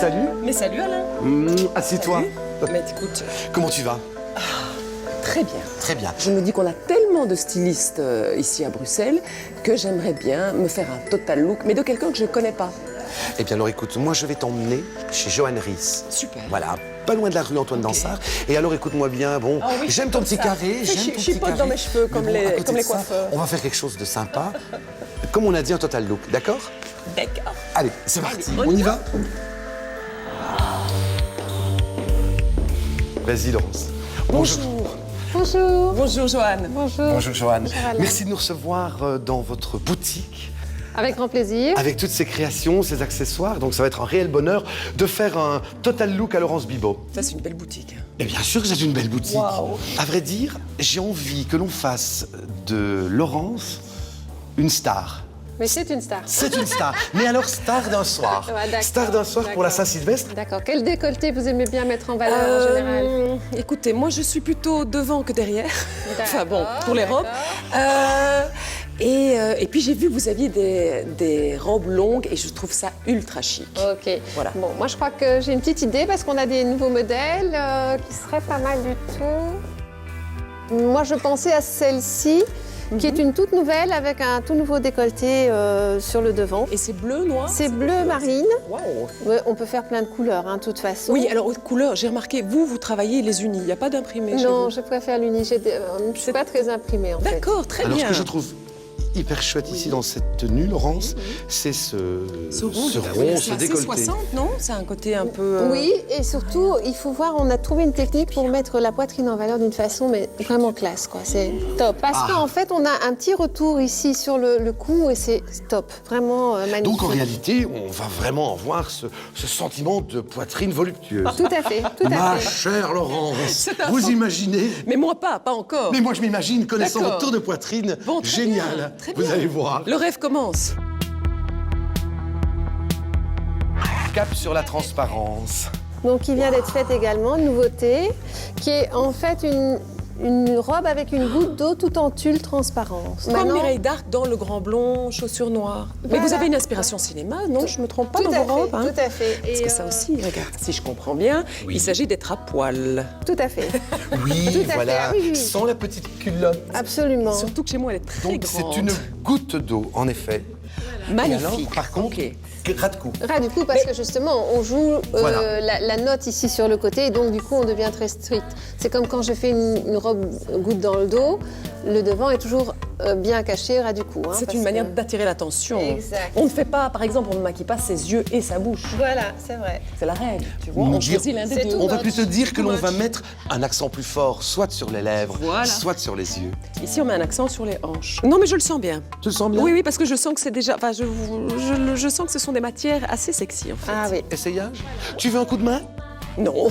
Salut. Mais salut Alain. Assieds-toi. Mais écoute, Comment tu vas? très bien. Très bien. Je me dis qu'on a tellement de stylistes ici à Bruxelles que j'aimerais bien me faire un total look, mais de quelqu'un que je ne connais pas. Eh bien alors écoute, moi je vais t'emmener chez Johan Ries. Super. Voilà, pas loin de la rue Antoine Dansard. Et alors écoute-moi bien, bon, Ah oui, j'aime ton comme petit ça. carré, Fais j'aime ton petit chipote carré. dans mes cheveux comme Mais bon, à côté comme les de ça, coiffeurs. on va faire quelque chose de sympa. Comme on a dit, un total look, d'accord? D'accord. Allez, c'est parti, on on y y va? Vas-y Laurence. Bonjour. Bonjour. Bonjour Joanne. Bonjour. Bonjour Johan. Alain. Merci de nous recevoir dans votre boutique. Avec grand plaisir. Avec toutes ces créations, ces accessoires, donc ça va être un réel bonheur de faire un total look à Laurence Bibot. Ça, c'est une belle boutique. Et bien sûr que j'ai une belle boutique. Waouh. À vrai dire, j'ai envie que l'on fasse de Laurence une star. Mais c'est une star. C'est une star, mais alors star d'un soir. Ouais, d'accord, Star d'un soir pour la d'accord. Saint-Sylvestre. D'accord. Quel décolleté vous aimez bien mettre en valeur en général? Écoutez, moi, je suis plutôt devant que derrière. Enfin bon, pour les robes. Et puis, j'ai vu que vous aviez des robes longues et je trouve ça ultra chic. Ok. Voilà. Bon, moi je crois que j'ai une petite idée parce qu'on a des nouveaux modèles qui seraient pas mal du tout. Moi je pensais à celle-ci, qui est une toute nouvelle avec un tout nouveau décolleté sur le devant. Et c'est bleu, noir? C'est bleu marine. Waouh. Ouais, on peut faire plein de couleurs, hein, de toute façon. Oui, alors, haute couleur, j'ai remarqué, vous travaillez les unis. Il n'y a pas d'imprimé chez Non, vous? je préfère l'uni. Je ne suis pas très imprimée en fait. D'accord, très Alors bien. ce que je trouve hyper chouette ici dans cette tenue, Laurence, c'est ce rond, ce c'est assez décolleté. 60, non? C'est un côté un peu... Oui, et surtout, il faut voir, on a trouvé une technique pour mettre la poitrine en valeur d'une façon, mais vraiment classe, quoi. C'est top. Parce qu'en fait, on a un petit retour ici sur le cou et c'est top. Vraiment magnifique. Donc en réalité, on va vraiment avoir ce sentiment de poitrine voluptueuse. Tout à fait, tout Ma à fait. chère Laurence, C'est un vous fant- imaginez? Mais moi pas encore. Mais moi je m'imagine, connaissant D'accord. votre tour de poitrine, Bon, très génial. bien, très Vous bien. allez voir. Le rêve commence. Cap sur la transparence. Donc, il vient d'être faite également, une nouveauté, qui est en fait une robe avec une goutte d'eau tout en tulle transparence. Comme Maintenant- Mireille d'Arc dans Le Grand Blond, chaussures noires. Mais Voilà. vous avez une inspiration cinéma, non? Je me trompe pas Tout dans à vos robes, fait, hein? tout à fait. Parce Et, que ça aussi, regarde, si je comprends bien, il s'agit d'être à poil. Tout à fait. Oui, Tout à fait, voilà, ah oui, oui. sans la petite culotte. Absolument. Surtout que chez moi, elle est très Donc grande. c'est une goutte d'eau, en effet. Magnifique. Et alors, par contre, Ok. ras de cou. Ras du coup, parce que justement, on joue Voilà. la note ici sur le côté, et donc du coup, on devient très strict. C'est comme quand je fais une robe goutte dans le dos, le devant est toujours bien caché, ras du cou. Hein, C'est parce une manière que- d'attirer l'attention. Exact. On ne fait pas, par exemple, on ne maquille pas ses yeux et sa bouche. Voilà, c'est vrai. C'est la règle, tu vois. Mon On Dieu, choisit l'un des c'est deux. tout. On va much. plutôt dire que Too l'on va much. mettre un accent plus fort, soit sur les lèvres, Voilà. soit sur les yeux. Ici, on met un accent sur les hanches. Non, mais je le sens bien. Tu le sens bien? Oui, oui, parce que je sens que c'est déjà... Enfin, je sens que ce sont des matières assez sexy, en fait. Ah oui. Essayage? Tu veux un coup de main? Non,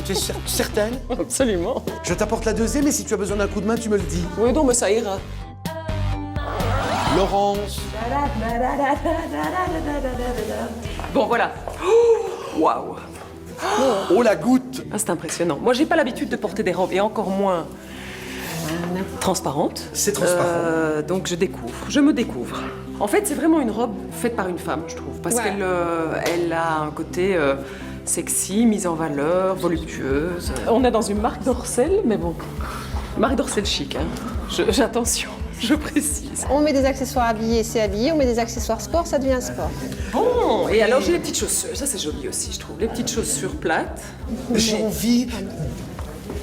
Tu es certaine? absolument. Je t'apporte la deuxième et si tu as besoin d'un coup de main, tu me le dis. Oui, non, mais ça ira. Laurence. Bon, voilà. Oh, waouh. Oh la goutte! Ah, c'est impressionnant. Moi, j'ai pas l'habitude de porter des robes, et encore moins transparentes. C'est transparent. Donc, je me découvre. En fait, c'est vraiment une robe faite par une femme, je trouve, parce Ouais. qu'elle a un côté sexy, mise en valeur, voluptueuse. On est dans une marque d'Orsel, mais bon, marque d'Orsel chic, hein. Attention, je précise. On met des accessoires habillés, c'est habillé. On met des accessoires sport, ça devient sport. Bon, et alors j'ai les petites chaussures, ça c'est joli aussi, je trouve. Les petites chaussures plates. J'ai envie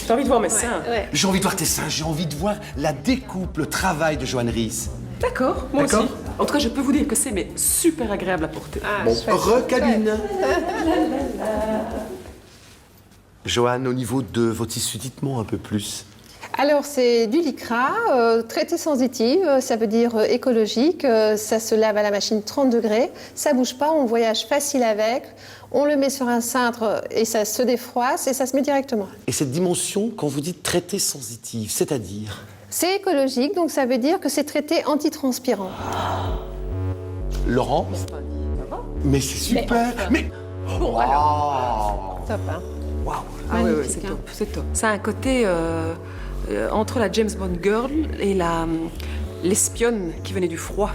J'ai envie de voir mes seins. Ouais. J'ai envie de voir tes seins, j'ai envie de voir la découpe, le travail de Johan Ries. D'accord, moi aussi. D'accord. En tout cas, je peux vous dire que c'est super agréable à porter. Bon, chouette, recabine. Johan, au niveau de vos tissus, dites-moi un peu plus. Alors, c'est du lycra, traité sensitive, ça veut dire écologique. Ça se lave à la machine 30 degrés. Ça bouge pas, on voyage facile avec. On le met sur un cintre et ça se défroisse et ça se met directement. Et cette dimension, quand vous dites traité sensitive, c'est-à-dire? C'est écologique, donc ça veut dire que c'est traité antitranspirant. Laurent? Mais c'est super! Mais... Bon, alors. Top, hein? Waouh! Ah oui, Magnifique, c'est hein. top, c'est top. Ça a un côté entre la James Bond girl et l'espionne qui venait du froid.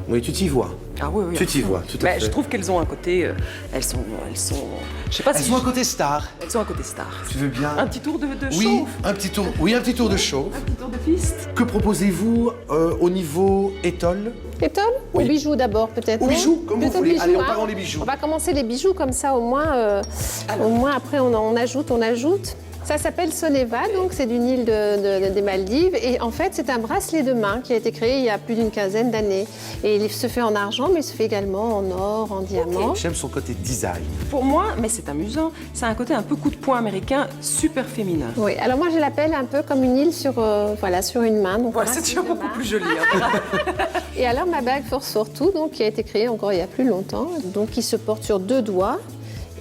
Oui, tu t'y vois. Ah oui, oui. Tu t'y vois, tout à Mais fait. je trouve qu'elles ont un côté, elles sont, je sais pas Elles si ont un côté star. elles ont un côté star. Tu veux bien? Un petit tour de Oui, chauffe. un petit tour. Oui, un petit tour de chauffe. Un petit tour de piste. Que proposez-vous au niveau étole? Étole Oui. ou bijoux d'abord peut-être Ou non bijoux, comme vous Plutôt voulez. bijoux, Allez, on hein. part dans les bijoux. On va commencer les bijoux comme ça au moins après on ajoute. Ça s'appelle Soneva, donc c'est d'une île des Maldives. Et en fait, c'est un bracelet de main qui a été créé il y a plus d'une quinzaine d'années. Et il se fait en argent, mais il se fait également en or, en diamant. J'aime son côté design. Pour moi, mais c'est amusant, c'est un côté un peu coup de poing américain, super féminin. Oui, alors moi je l'appelle un peu comme une île sur une main. Donc Voilà, c'est bracelet déjà de beaucoup main. plus joli. Hein. Et alors ma bague Force Fortwo, donc qui a été créée encore il y a plus longtemps, donc qui se porte sur 2 doigts.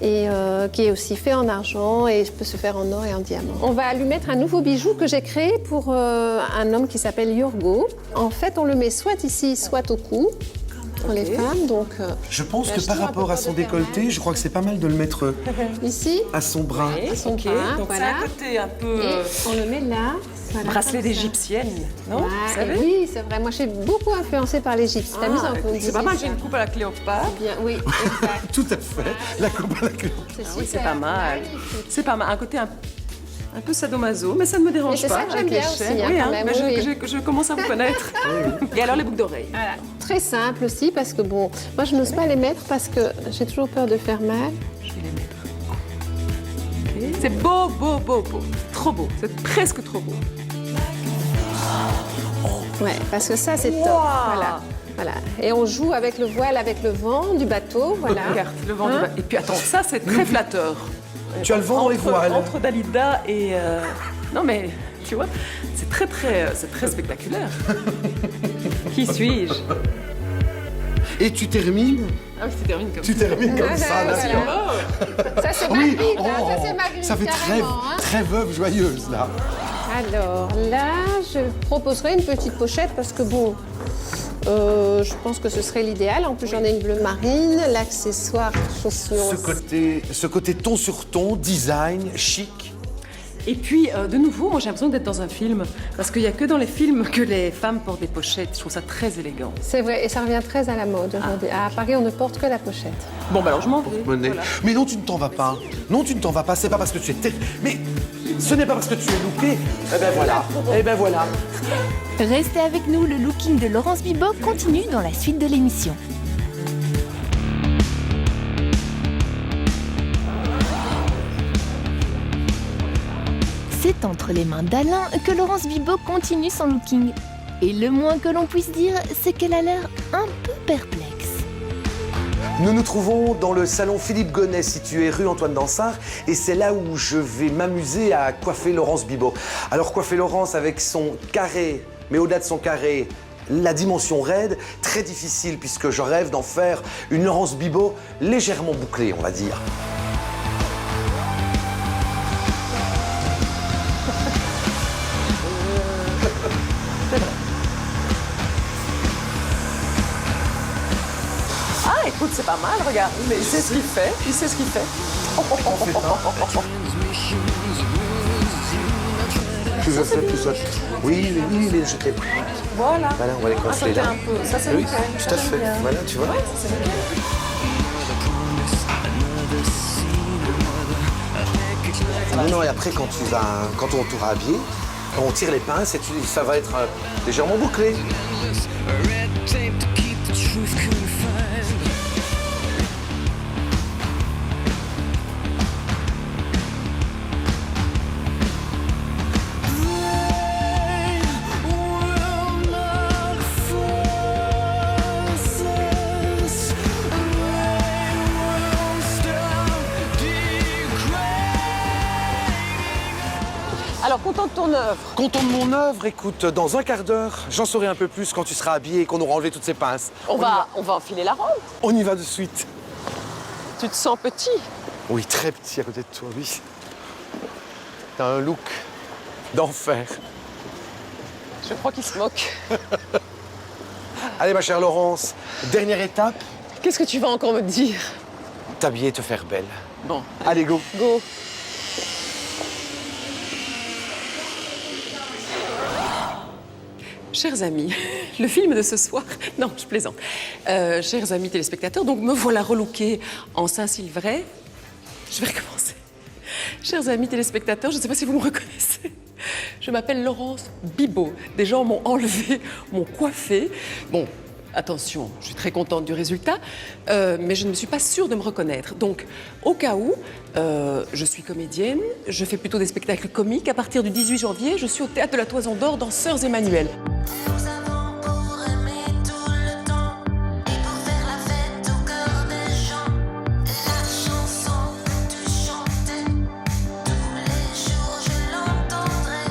Et qui est aussi fait en argent et peut se faire en or et en diamant. On va lui mettre un nouveau bijou que j'ai créé pour un homme qui s'appelle Yorgo. En fait, on le met soit ici, soit au cou, pour les femmes. Donc, Je pense Bah, que je par trouve rapport un à peu son pas de décolleté, thermal. je crois que c'est pas mal de le mettre ici, à son bras. son Ok, bras, donc voilà. c'est un côté un peu Et on le met là. Voilà, bracelet comme ça. d'égyptienne, non? Ouais, Vous savez? oui, c'est vrai. Moi, je suis beaucoup influencée par l'Égypte. C'est amusant que vous me C'est pas disiez mal, ça. j'ai une coupe à la Cléopâtre. Bien, oui, exact. Tout à fait. La coupe à la clé. C'est Oui, c'est super. pas mal. Magnifique. C'est pas mal. Un côté un peu sadomaso, mais ça ne me Et dérange c'est pas. ça que j'aime avec les bien aussi, chaînes. hein, Oui, quand même, mais oui. je commence à vous connaître. Et alors les boucles d'oreilles? Voilà. Très simple aussi parce que bon, moi je n'ose pas les mettre parce que j'ai toujours peur de faire mal. Je vais les mettre. Ok. C'est beau, beau, beau, beau. Trop beau. C'est presque trop beau. Ouais, parce que ça c'est top. Wow. Voilà. Et on joue avec le voile, avec le vent du bateau, voilà. Regarde, le vent du Hein? bas. Et puis attends, ça c'est très flatteur. Tu as le vent dans les voiles. Entre Dalida et... Non mais, tu vois, c'est très spectaculaire. Qui suis-je? Et tu termines Ah oui, tu termines comme Tu ça. termines comme ça, là. Voilà. Ça c'est Oui, Magritte, hein, oh, ça c'est Magritte, ça fait carrément, hein. très veuve joyeuse, là. Alors là, je proposerai une petite pochette parce que bon, je pense que ce serait l'idéal. En plus, j'en ai une bleue marine, l'accessoire chaussures. Ce côté ton sur ton, design, chic. Et puis, de nouveau, moi j'ai l'impression d'être dans un film. Parce qu'il n'y a que dans les films que les femmes portent des pochettes. Je trouve ça très élégant. C'est vrai, et ça revient très à la mode aujourd'hui. À Paris, on ne porte que la pochette. Bon, bah alors je m'en vais. Monet. Voilà. Mais non, tu ne t'en vas pas. Non, tu ne t'en vas pas. C'est pas parce que tu es mais ce n'est pas parce que tu es loupé. Eh ben voilà. Eh ben voilà. Restez avec nous, le looking de Laurence Bibot continue dans la suite de l'émission. C'est entre les mains d'Alain que Laurence Bibot continue son looking. Et le moins que l'on puisse dire, c'est qu'elle a l'air un peu perplexe. Nous nous trouvons dans le salon Philippe Gonnet, situé rue Antoine Dansard, et c'est là où je vais m'amuser à coiffer Laurence Bibot. Alors coiffer Laurence avec son carré, mais au-delà de son carré, la dimension raide, très difficile puisque je rêve d'en faire une Laurence Bibot légèrement bouclée, on va dire. Ah, écoute, c'est pas mal, regarde. Mais il sait ce qu'il fait. Il sait ce qu'il fait. Plus je fais, plus ça. Oui, les jeter. Voilà. Voilà, on va les Ah, ça gonfler fait là. un peu. Ça, c'est Oui, nickel. tout à fait. Voilà, tu vois. C'est nickel. Non, et après, quand on t'aura habillé, on tire les pinces et ça va être légèrement bouclé. Alors, content de ton œuvre. Content de mon œuvre, écoute, dans un quart d'heure, j'en saurai un peu plus quand tu seras habillé et qu'on aura enlevé toutes ces pinces. On va enfiler la robe. On y va de suite. Tu te sens petit. Oui, très petit à côté de toi, oui. T'as un look d'enfer. Je crois qu'il se moque. Allez, ma chère Laurence, dernière étape, Qu'est-ce que tu vas encore me dire? t'habiller et te faire belle. Bon, Allez, go. go. Chers amis, le film de ce soir... Non, je plaisante. Chers amis téléspectateurs, donc me voilà relookée en Saint-Sylvray. Je vais recommencer. Chers amis téléspectateurs, je ne sais pas si vous me reconnaissez. Je m'appelle Laurence Bibot. Des gens m'ont enlevé, m'ont coiffée. Bon, attention, je suis très contente du résultat, mais je ne suis pas sûre de me reconnaître. Donc, au cas où, je suis comédienne, je fais plutôt des spectacles comiques. À partir du 18 janvier, je suis au Théâtre de la Toison d'Or dans Sœurs Emmanuel. Nous avons pour aimer tout le temps et pour faire la fête au cœur des gens. La chanson que tu chantais, tous les jours je l'entendrai.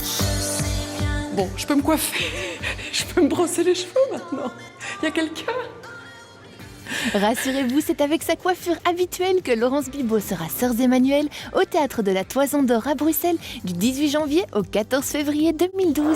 Je sais bien. Bon, je peux me coiffer, je peux me brosser les cheveux maintenant. Il y a quelqu'un? Rassurez-vous, c'est avec sa coiffure habituelle que Laurence Bibot sera Sœurs Emmanuel au Théâtre de la Toison d'Or à Bruxelles du 18 janvier au 14 février 2012.